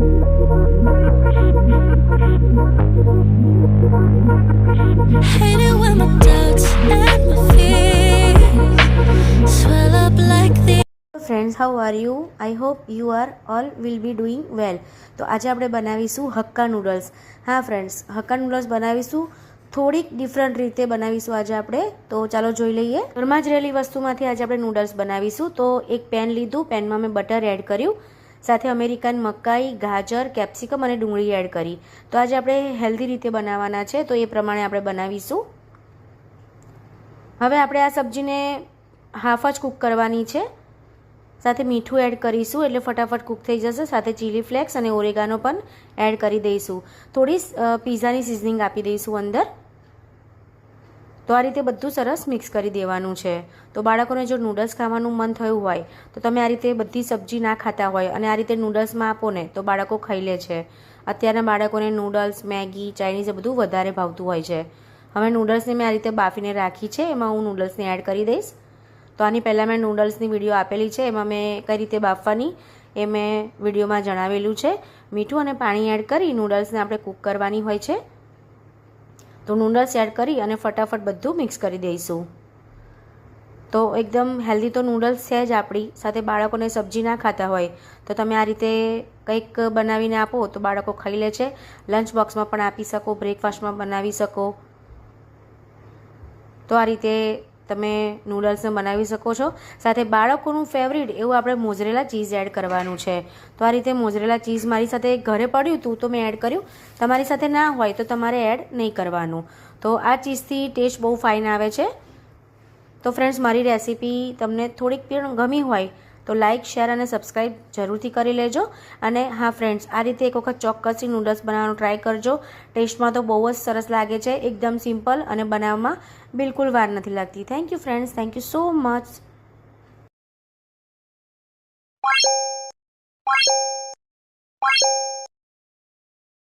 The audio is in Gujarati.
Hate it when my doubts and my fears swell up like the friends, how are you? I hope you are all will be doing વેલ. તો આજે આપણે બનાવીશું હક્કા નૂડલ્સ. હા ફ્રેન્ડ્સ, હક્કા નૂડલ્સ બનાવીશું, થોડીક ડિફરન્ટ રીતે બનાવીશું આજે આપણે. તો ચાલો જોઈ લઈએ. ઘરમાં જ રહેલી વસ્તુમાંથી આજે આપણે નૂડલ્સ બનાવીશું. તો એક પેન લીધું, પેનમાં મેં બટર એડ કર્યું, સાથે અમેરિકન મકાઈ, ગાજર, કેપ્સિકમ અને ડુંગળી એડ કરી. તો આજે આપણે હેલ્ધી રીતે બનાવવાના છે, તો એ પ્રમાણે આપણે બનાવીશું. હવે આપણે આ સબ્જીને હાફ જ કૂક કરવાની છે. સાથે મીઠું એડ કરીશું એટલે ફટાફટ કૂક થઈ જશે. સાથે ચીલી ફ્લેક્સ અને ઓરેગાનો પણ એડ કરી દઈશું. થોડી પીઝાની સિઝનિંગ આપી દઈશું અંદર. તો આ રીતે બધું સરસ મિક્સ કરી દેવાનું છે. તો બાળકોને જો નૂડલ્સ ખાવાનું મન થયું હોય તો તમે આ રીતે બધી સબ્જી ના ખાતા હોય અને આ રીતે નૂડલ્સમાં આપો ને તો બાળકો ખાઈ લે છે. અત્યારના બાળકોને નૂડલ્સ, મેગી, ચાઇનીઝ એ બધું વધારે ભાવતું હોય છે. હવે નૂડલ્સને મેં આ રીતે બાફીને રાખી છે, એમાં હું નૂડલ્સને એડ કરી દઈશ. તો આની પહેલાં મેં નૂડલ્સની વિડીયો આપેલી છે, એમાં મેં કઈ રીતે બાફવાની એ મેં વિડીયોમાં જણાવેલું છે. મીઠું અને પાણી એડ કરી નૂડલ્સને આપણે કૂક કરવાની હોય છે. તો નૂડલ્સ એડ કરી અને ફટાફટ બધું મિક્સ કરી દઈશું. તો એકદમ હેલ્ધી તો નૂડલ્સ છે જ આપણી. સાથે બાળકોને સબ્જી ના ખાતા હોય તો તમે આ રીતે કંઈક બનાવીને આપો તો બાળકો ખાઈ લે છે. લંચ બોક્સમાં પણ આપી શકો, બ્રેકફાસ્ટમાં બનાવી શકો. તો આ રીતે તમે નૂડલ્સને બનાવી શકો છો. સાથે બાળકોનું ફેવરિટ એવું આપણે મોઝરેલા ચીઝ એડ કરવાનું છે. તો આ રીતે મોઝરેલા ચીઝ મારી સાથે ઘરે પડ્યું હતું તો મેં એડ કર્યું. તમારી સાથે ના હોય તો તમારે એડ નહીં કરવાનું. તો આ ચીઝથી ટેસ્ટ બહુ ફાઇન આવે છે. તો ફ્રેન્ડ્સ, મારી રેસીપી તમને થોડીક પણ ગમી હોય તો લાઇક, શેર અને સબસ્ક્રાઈબ જરૂરથી કરી લેજો. અને હા ફ્રેન્ડ્સ, આ રીતે એક વખત ચોક્કસથી નૂડલ્સ બનાવવાનું ટ્રાય કરજો. ટેસ્ટમાં તો બહુ જ સરસ લાગે છે. એકદમ સિમ્પલ અને બનાવવામાં બિલકુલ વાર નથી લાગતી. Thank you friends, thank you so much.